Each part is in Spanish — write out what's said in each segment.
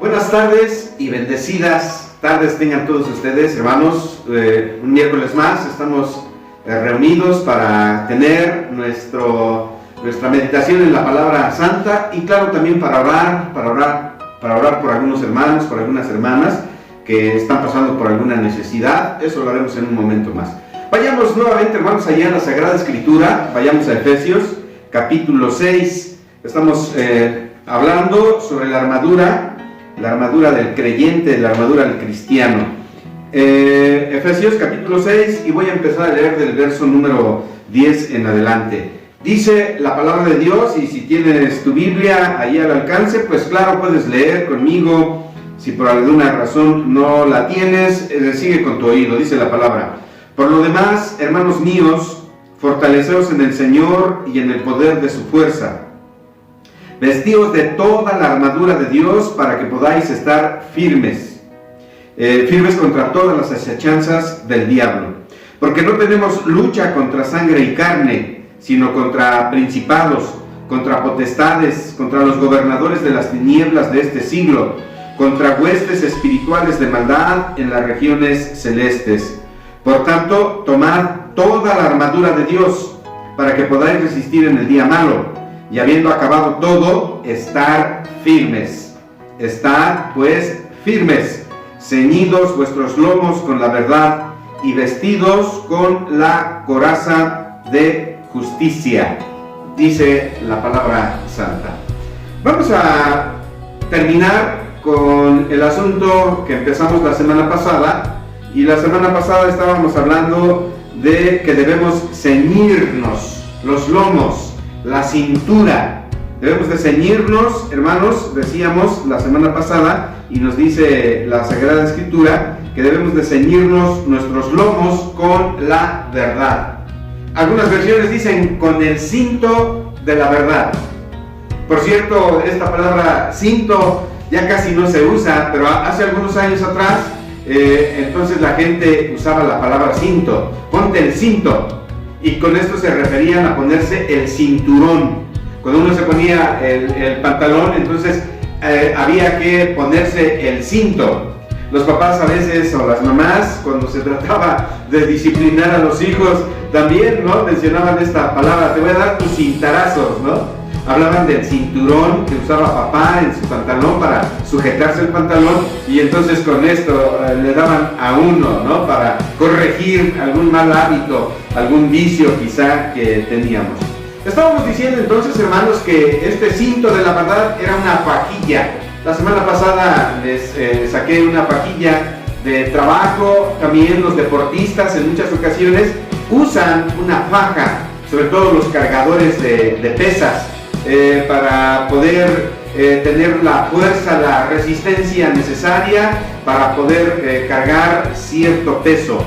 Buenas tardes y bendecidas tardes tengan todos ustedes, hermanos. Un miércoles más estamos reunidos para tener nuestra meditación en la palabra santa y claro también para orar por algunos hermanos, por algunas hermanas que están pasando por alguna necesidad. Eso lo haremos en un momento más. Vayamos nuevamente, hermanos, allá en la Sagrada Escritura. Vayamos a Efesios capítulo 6. Estamos hablando sobre la armadura del creyente, la armadura del cristiano. Efesios capítulo 6, y voy a empezar a leer del verso número 10 en adelante. Dice la palabra de Dios, y si tienes tu Biblia ahí al alcance, pues claro, puedes leer conmigo. Si por alguna razón no la tienes, sigue con tu oído. Dice la palabra: por lo demás, hermanos míos, fortaleceos en el Señor y en el poder de su fuerza. Vestíos de toda la armadura de Dios para que podáis estar firmes contra todas las asechanzas del diablo. Porque no tenemos lucha contra sangre y carne, sino contra principados, contra potestades, contra los gobernadores de las tinieblas de este siglo, contra huestes espirituales de maldad en las regiones celestes. Por tanto, tomad toda la armadura de Dios para que podáis resistir en el día malo. Y habiendo acabado todo, estar firmes. Estad pues firmes, ceñidos vuestros lomos con la verdad y vestidos con la coraza de justicia. Dice la palabra santa. Vamos a terminar con el asunto que empezamos la semana pasada. Y la semana pasada estábamos hablando de que debemos ceñirnos los lomos, la cintura. Debemos de ceñirnos, hermanos, decíamos la semana pasada, y nos dice la Sagrada Escritura que debemos de ceñirnos nuestros lomos con la verdad. Algunas versiones dicen con el cinto de la verdad. Por cierto, esta palabra cinto ya casi no se usa, pero hace algunos años atrás, entonces la gente usaba la palabra cinto. Ponte el cinto. Y con esto se referían a ponerse el cinturón. Cuando uno se ponía el pantalón, entonces había que ponerse el cinto. Los papás a veces, o las mamás, cuando se trataba de disciplinar a los hijos, también, ¿no?, mencionaban esta palabra: te voy a dar tus cintarazos, ¿no? Hablaban del cinturón que usaba papá en su pantalón para sujetarse el pantalón, y entonces con esto le daban a uno, ¿no?, para corregir algún mal hábito, algún vicio quizá que teníamos. Estábamos diciendo entonces, hermanos, que este cinto de la verdad era una fajilla. La semana pasada les saqué una fajilla de trabajo. También los deportistas en muchas ocasiones usan una faja, sobre todo los cargadores de pesas, para poder tener la fuerza, la resistencia necesaria para poder cargar cierto peso.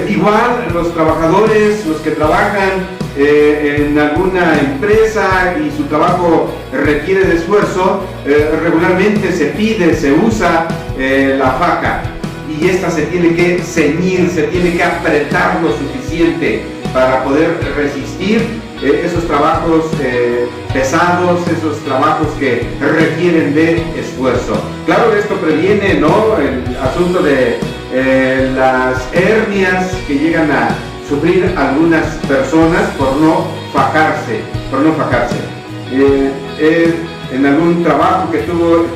Igual los trabajadores, los que trabajan en alguna empresa y su trabajo requiere de esfuerzo, regularmente se usa la faja, y esta se tiene que ceñir, se tiene que apretar lo suficiente para poder resistir esos trabajos pesados, esos trabajos que requieren de esfuerzo. Claro, esto previene, ¿no?, el asunto de las hernias que llegan a sufrir algunas personas por no fajarse. En algún trabajo que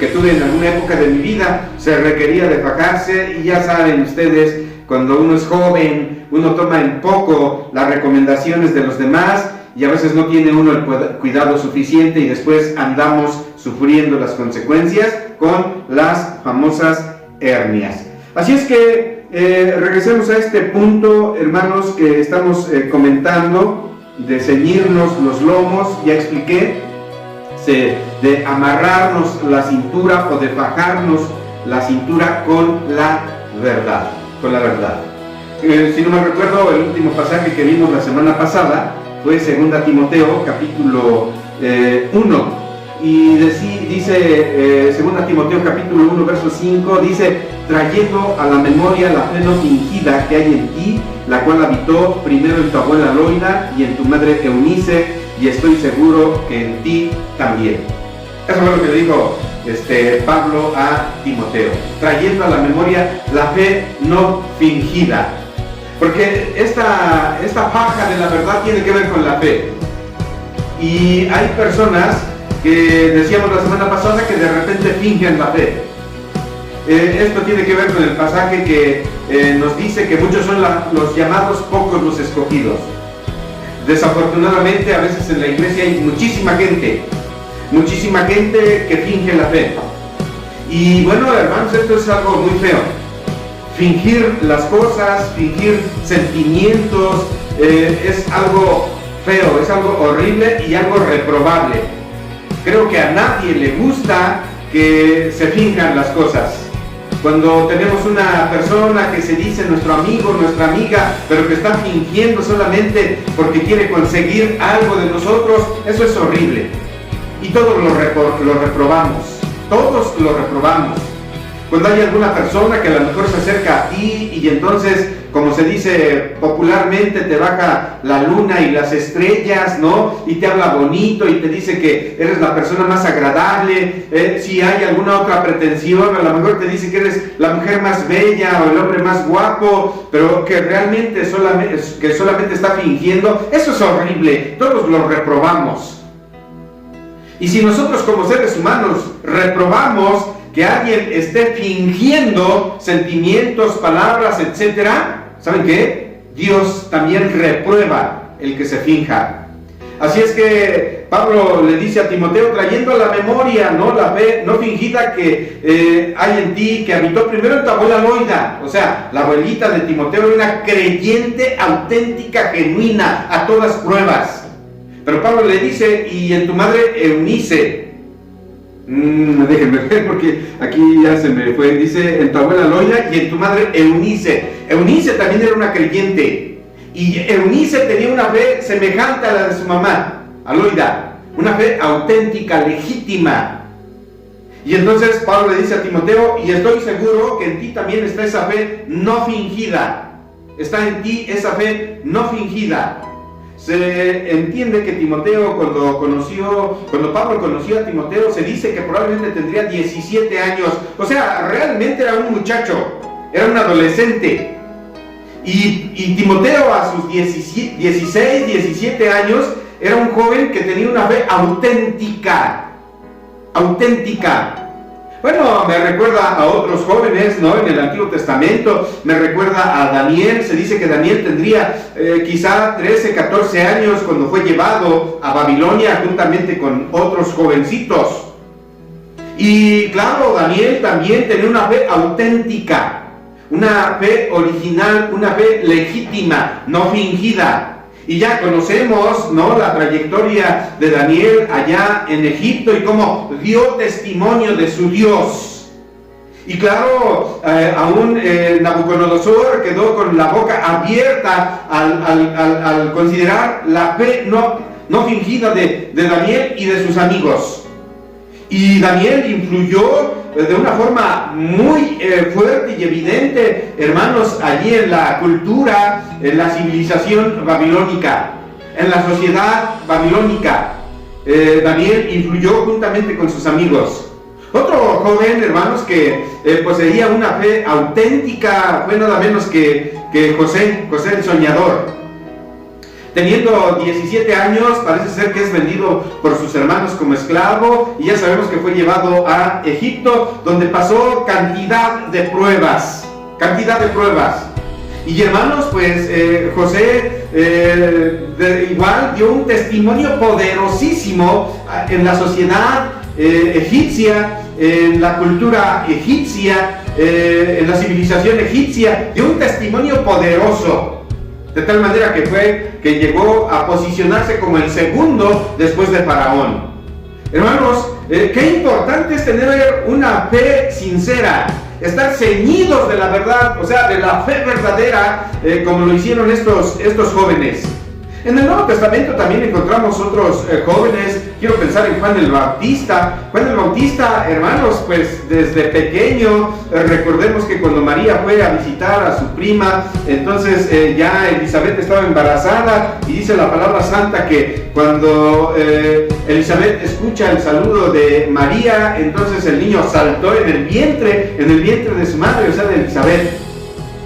tuve en alguna época de mi vida, se requería de fajarse, y ya saben ustedes, cuando uno es joven, uno toma en poco las recomendaciones de los demás, y a veces no tiene uno el cuidado suficiente, y después andamos sufriendo las consecuencias con las famosas hernias. Así es que regresemos a este punto, hermanos, que estamos comentando, de ceñirnos los lomos. Ya expliqué, de amarrarnos la cintura o de fajarnos la cintura con la verdad. Si no me recuerdo, el último pasaje que vimos la semana pasada fue 2 Timoteo capítulo 1, y dice 2 Timoteo capítulo 1 verso 5, dice: trayendo a la memoria la fe no fingida que hay en ti, la cual habitó primero en tu abuela Loida y en tu madre Eunice, y estoy seguro que en ti también. Eso fue lo que dijo Pablo a Timoteo, trayendo a la memoria la fe no fingida. Porque esta faja de la verdad tiene que ver con la fe. Y hay personas que decíamos la semana pasada que de repente fingen la fe. Esto tiene que ver con el pasaje que nos dice que muchos son los llamados, pocos los escogidos. Desafortunadamente, a veces en la iglesia hay muchísima gente que finge la fe. Y bueno, hermanos, esto es algo muy feo. Fingir las cosas, fingir sentimientos, es algo feo, es algo horrible y algo reprobable. Creo que a nadie le gusta que se finjan las cosas. Cuando tenemos una persona que se dice nuestro amigo, nuestra amiga, pero que está fingiendo solamente porque quiere conseguir algo de nosotros, eso es horrible. Y todos lo reprobamos. Todos lo reprobamos. Cuando hay alguna persona que a lo mejor se acerca a ti y entonces, como se dice popularmente, te baja la luna y las estrellas, ¿no? Y te habla bonito y te dice que eres la persona más agradable. Si hay alguna otra pretensión, a lo mejor te dice que eres la mujer más bella o el hombre más guapo, pero que realmente solamente está fingiendo. Eso es horrible. Todos lo reprobamos. Y si nosotros como seres humanos reprobamos que alguien esté fingiendo sentimientos, palabras, etcétera, ¿saben qué? Dios también reprueba el que se finja. Así es que Pablo le dice a Timoteo, trayendo a la memoria, ¿no?, la fe no fingida que hay en ti, que habitó primero en tu abuela Loida. O sea, la abuelita de Timoteo era una creyente auténtica, genuina, a todas pruebas. Pero Pablo le dice, y en tu madre Eunice. Déjenme ver porque aquí ya se me fue. Dice, en tu abuela Loida y en tu madre Eunice. Eunice también era una creyente. Y Eunice tenía una fe semejante a la de su mamá, a Loida. Una fe auténtica, legítima. Y entonces Pablo le dice a Timoteo, y estoy seguro que en ti también está esa fe no fingida. Está en ti esa fe no fingida. Se entiende que Timoteo, cuando Pablo conoció a Timoteo, se dice que probablemente tendría 17 años. O sea, realmente era un muchacho, era un adolescente. Y Timoteo a sus 16, 17 años, era un joven que tenía una fe auténtica. Auténtica. Bueno, me recuerda a otros jóvenes, ¿no?, en el Antiguo Testamento. Me recuerda a Daniel. Se dice que Daniel tendría quizá 13, 14 años cuando fue llevado a Babilonia juntamente con otros jovencitos. Y claro, Daniel también tenía una fe auténtica, una fe original, una fe legítima, no fingida. Y ya conocemos, ¿no?, la trayectoria de Daniel allá en Egipto y cómo dio testimonio de su Dios. Y claro, aún Nabucodonosor quedó con la boca abierta al considerar la fe no fingida de Daniel y de sus amigos. Y Daniel influyó de una forma muy fuerte y evidente, hermanos, allí en la cultura, en la civilización babilónica, en la sociedad babilónica. Daniel influyó juntamente con sus amigos. Otro joven, hermanos, que poseía una fe auténtica fue nada menos que José el soñador. Teniendo 17 años, parece ser que es vendido por sus hermanos como esclavo, y ya sabemos que fue llevado a Egipto, donde pasó cantidad de pruebas. Y hermanos, pues José igual dio un testimonio poderosísimo en la sociedad egipcia, en la cultura egipcia, en la civilización egipcia, dio un testimonio poderoso. De tal manera que llegó a posicionarse como el segundo después de Faraón. Hermanos, qué importante es tener una fe sincera, estar ceñidos de la verdad, o sea, de la fe verdadera, como lo hicieron estos jóvenes. En el Nuevo Testamento también encontramos otros jóvenes quiero pensar en Juan el Bautista. Juan el Bautista, hermanos, pues desde pequeño, recordemos que cuando María fue a visitar a su prima, entonces ya Elizabeth estaba embarazada, y dice la palabra santa que cuando Elizabeth escucha el saludo de María, entonces el niño saltó en el vientre de su madre, o sea, de Elizabeth.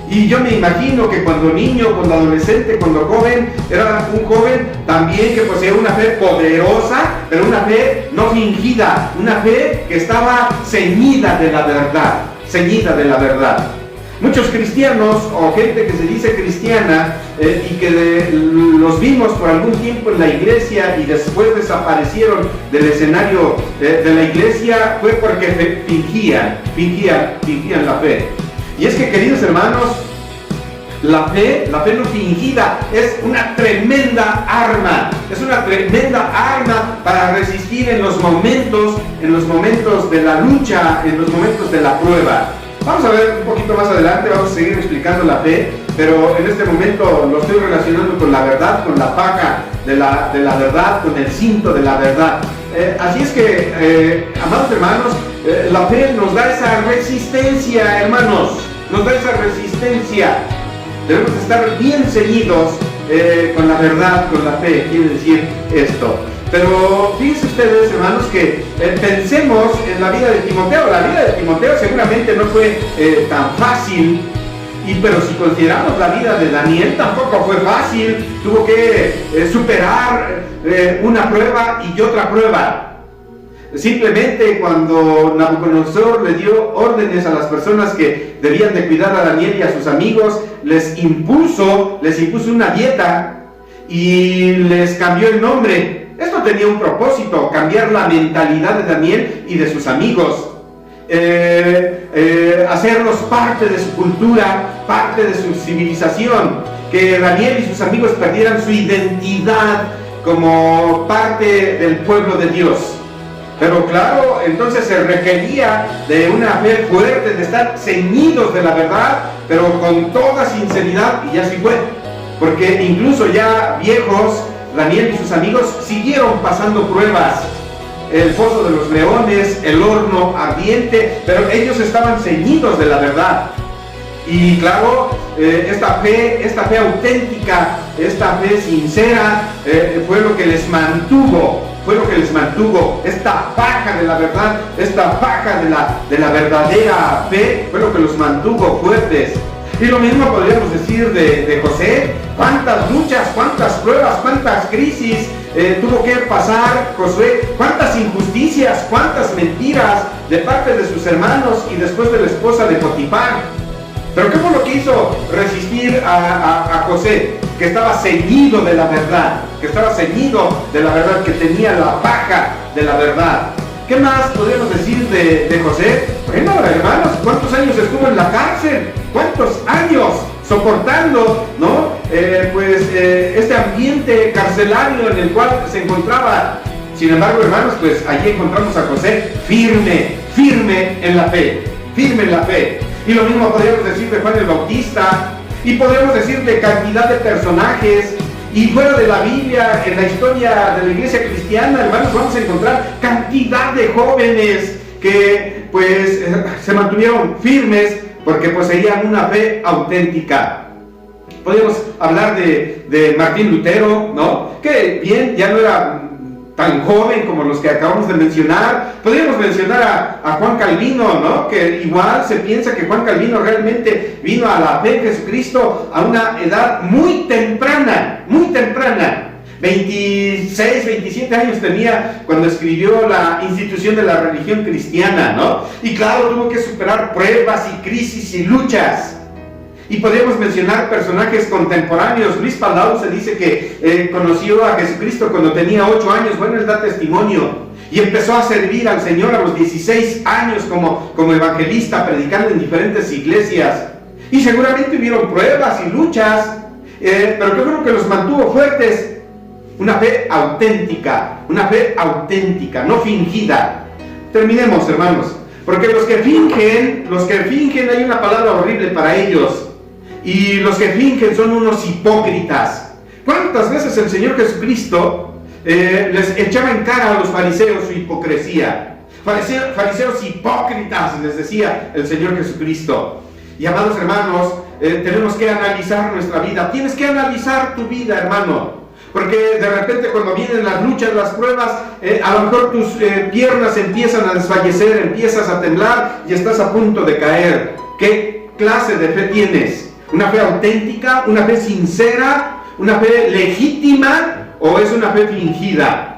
Y yo me imagino que cuando niño, cuando adolescente, cuando joven, era un joven también que poseía una fe poderosa, pero una fe no fingida, una fe que estaba ceñida de la verdad, ceñida de la verdad. Muchos cristianos o gente que se dice cristiana y que los vimos por algún tiempo en la iglesia y después desaparecieron del escenario de la iglesia, fue porque fingían la fe. Y es que, queridos hermanos, la fe no fingida es una tremenda arma, para resistir en los momentos de la lucha, en los momentos de la prueba. Vamos a ver un poquito más adelante, vamos a seguir explicando la fe, pero en este momento lo estoy relacionando con la verdad, con la paja de la verdad, con el cinto de la verdad. Así es que, amados hermanos, la fe nos da esa resistencia, hermanos, nos da esa resistencia. Debemos estar bien ceñidos con la verdad, con la fe, quiere decir esto. Pero fíjense ustedes, hermanos, que pensemos en la vida de Timoteo. La vida de Timoteo seguramente no fue tan fácil, pero si consideramos la vida de Daniel, tampoco fue fácil. Tuvo que superar una prueba y otra prueba. Simplemente cuando Nabucodonosor le dio órdenes a las personas que debían de cuidar a Daniel y a sus amigos, les impuso una dieta y les cambió el nombre. Esto tenía un propósito, cambiar la mentalidad de Daniel y de sus amigos, hacerlos parte de su cultura, parte de su civilización, que Daniel y sus amigos perdieran su identidad como parte del pueblo de Dios. Pero claro, entonces se requería de una fe fuerte, de estar ceñidos de la verdad, pero con toda sinceridad, y así fue. Porque incluso ya viejos, Daniel y sus amigos siguieron pasando pruebas. El foso de los leones, el horno ardiente, pero ellos estaban ceñidos de la verdad. Y claro, esta fe auténtica, esta fe sincera, fue lo que les mantuvo. Esta paja de la verdad, esta paja de la verdadera fe, fue lo que los mantuvo fuertes. Y lo mismo podríamos decir de José. Cuántas luchas, cuántas pruebas, cuántas crisis tuvo que pasar Josué, cuántas injusticias, cuántas mentiras de parte de sus hermanos y después de la esposa de Potifar. Pero ¿qué fue lo que hizo resistir a José? Que estaba ceñido de la verdad, que tenía la paja de la verdad. ¿Qué más podríamos decir de José? Bueno, hermanos, ¿cuántos años estuvo en la cárcel? ¿Cuántos años soportando, ¿no? Este ambiente carcelario en el cual se encontraba? Sin embargo, hermanos, pues allí encontramos a José firme en la fe. Y lo mismo podríamos decir de Juan el Bautista, y podríamos decir de cantidad de personajes. Y fuera de la Biblia, en la historia de la iglesia cristiana, hermanos, vamos a encontrar cantidad de jóvenes que pues se mantuvieron firmes porque poseían una fe auténtica. Podemos hablar de Martín Lutero, ¿no? Que bien, ya no era tan joven como los que acabamos de mencionar. Podríamos mencionar a Juan Calvino, ¿no? Que igual se piensa que Juan Calvino realmente vino a la fe en Jesucristo a una edad muy temprana. 26, 27 años tenía cuando escribió la institución de la religión cristiana, ¿no? Y claro, tuvo que superar pruebas y crisis y luchas. Y podríamos mencionar personajes contemporáneos. Luis Palau se dice que conoció a Jesucristo cuando tenía 8 años. Bueno, él da testimonio. Y empezó a servir al Señor a los 16 años como evangelista, predicando en diferentes iglesias. Y seguramente hubieron pruebas y luchas, pero ¿qué fue lo que los mantuvo fuertes? Una fe auténtica, no fingida. Terminemos, hermanos. Porque los que fingen, hay una palabra horrible para ellos. Y los que fingen son unos hipócritas. ¿Cuántas veces el Señor Jesucristo les echaba en cara a los fariseos su hipocresía. Fariseos hipócritas, les decía el Señor Jesucristo. Y amados hermanos, tenemos que analizar nuestra vida. Tienes que analizar tu vida, hermano. Porque de repente cuando vienen las luchas, las pruebas, a lo mejor tus piernas empiezan a desfallecer, empiezas a temblar y estás a punto de caer. ¿Qué clase de fe tienes? ¿Una fe auténtica? ¿Una fe sincera? ¿Una fe legítima? ¿O es una fe fingida?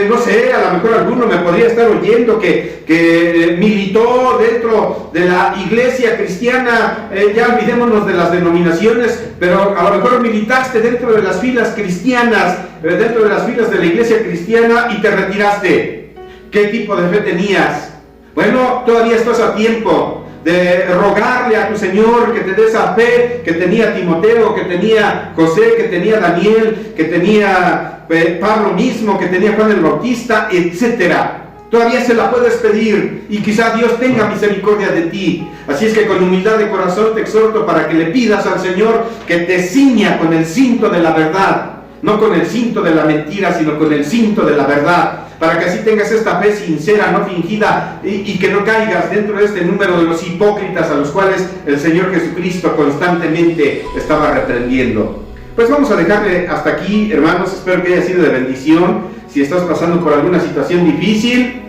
No sé, a lo mejor alguno me podría estar oyendo que militó dentro de la iglesia cristiana, ya olvidémonos de las denominaciones, pero a lo mejor militaste dentro de las filas cristianas, dentro de las filas de la iglesia cristiana y te retiraste. ¿Qué tipo de fe tenías? Bueno, todavía estás a tiempo de rogarle a tu Señor que te dé esa fe que tenía Timoteo, que tenía José, que tenía Daniel, que tenía Pablo mismo, que tenía Juan el Bautista, etcétera. Todavía se la puedes pedir y quizá Dios tenga misericordia de ti. Así es que con humildad de corazón te exhorto para que le pidas al Señor que te ciña con el cinto de la verdad, no con el cinto de la mentira, sino con el cinto de la verdad, para que así tengas esta fe sincera, no fingida, y que no caigas dentro de este número de los hipócritas a los cuales el Señor Jesucristo constantemente estaba reprendiendo. Pues vamos a dejarle hasta aquí, hermanos. Espero que haya sido de bendición. Si estás pasando por alguna situación difícil,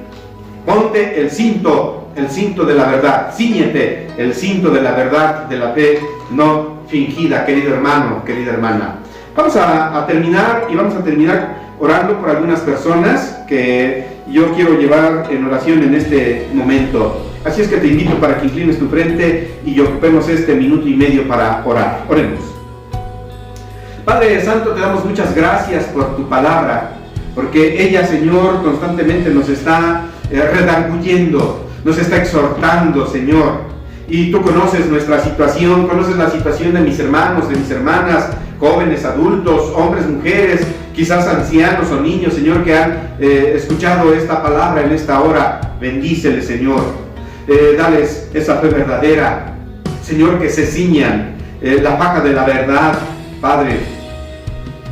ponte el cinto de la verdad, cíñete el cinto de la verdad, de la fe no fingida, querido hermano, querida hermana. Vamos a terminar, y vamos a terminar orando por algunas personas que yo quiero llevar en oración en este momento. Así es que te invito para que inclines tu frente y ocupemos este minuto y medio para orar. Oremos. Padre Santo, te damos muchas gracias por tu palabra, porque ella, Señor, constantemente nos está redarguyendo, nos está exhortando, Señor. Y tú conoces nuestra situación, conoces la situación de mis hermanos, de mis hermanas, jóvenes, adultos, hombres, mujeres, quizás ancianos o niños, Señor, que han escuchado esta palabra en esta hora. Bendíceles, Señor. Dales esa fe verdadera, Señor, que se ciñan la faja de la verdad, Padre,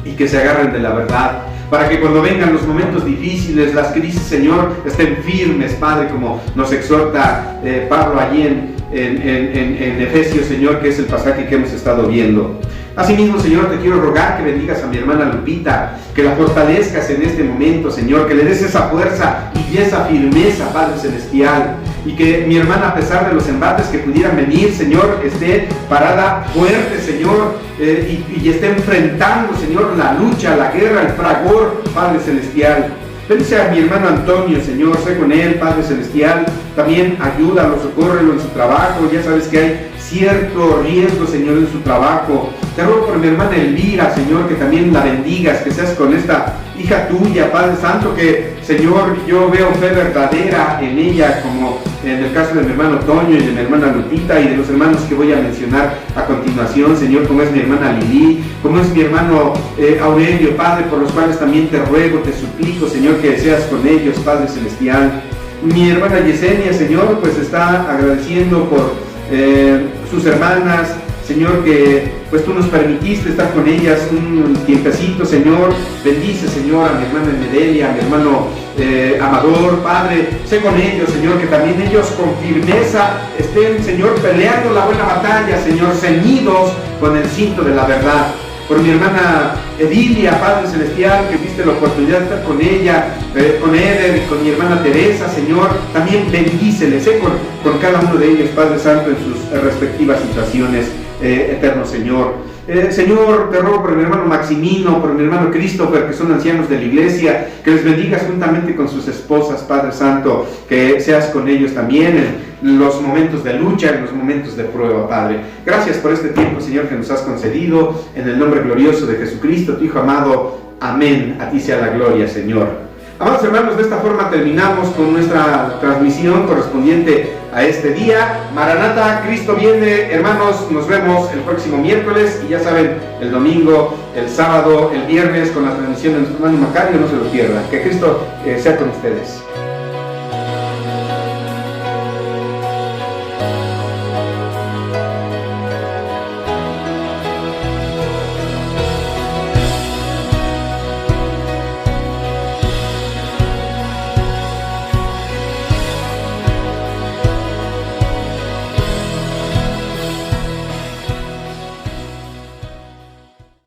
y que se agarren de la verdad, para que cuando vengan los momentos difíciles, las crisis, Señor, estén firmes, Padre, como nos exhorta Pablo allí en Efesios, Señor, que es el pasaje que hemos estado viendo. Asimismo, Señor, te quiero rogar que bendigas a mi hermana Lupita, que la fortalezcas en este momento, Señor, que le des esa fuerza y esa firmeza, Padre Celestial, y que mi hermana, a pesar de los embates que pudieran venir, Señor, esté parada fuerte, Señor, y esté enfrentando, Señor, la lucha, la guerra, el fragor, Padre Celestial. Bendice a mi hermano Antonio, Señor, sé con él, Padre Celestial. También ayúdalo, socórrelo en su trabajo. Ya sabes que hay cierto riesgo, Señor, en su trabajo. Te ruego por mi hermana Elvira, Señor, que también la bendigas, que seas con esta hija tuya, Padre Santo, que, Señor, yo veo fe verdadera en ella, como en el caso de mi hermano Toño y de mi hermana Lupita y de los hermanos que voy a mencionar a continuación, Señor, como es mi hermana Lili, como es mi hermano Aurelio, Padre, por los cuales también te ruego, te suplico, Señor, que seas con ellos, Padre Celestial. Mi hermana Yesenia, Señor, pues está agradeciendo por sus hermanas, Señor, que pues tú nos permitiste estar con ellas un tiempecito, Señor. Bendice, Señor, a mi hermana Medelia, a mi hermano Amador, Padre. Sé con ellos, Señor, que también ellos con firmeza estén, Señor, peleando la buena batalla, Señor, ceñidos con el cinto de la verdad. Por mi hermana Edilia, Padre Celestial, que viste la oportunidad de estar con ella, con Eder y con mi hermana Teresa, Señor, también bendíceles con cada uno de ellos, Padre Santo, en sus respectivas situaciones, eterno Señor. Señor, te ruego por mi hermano Maximino, por mi hermano Christopher, que son ancianos de la iglesia, que les bendigas juntamente con sus esposas, Padre Santo, que seas con ellos también en los momentos de lucha, en los momentos de prueba, Padre. Gracias por este tiempo, Señor, que nos has concedido, en el nombre glorioso de Jesucristo, tu Hijo amado. Amén. A ti sea la gloria, Señor. Amados hermanos, de esta forma terminamos con nuestra transmisión correspondiente a este día. Maranata, Cristo viene. Hermanos, nos vemos el próximo miércoles y ya saben, el domingo, el sábado, el viernes con la transmisión de nuestro hermano Macario. No se lo pierdan. Que Cristo sea con ustedes.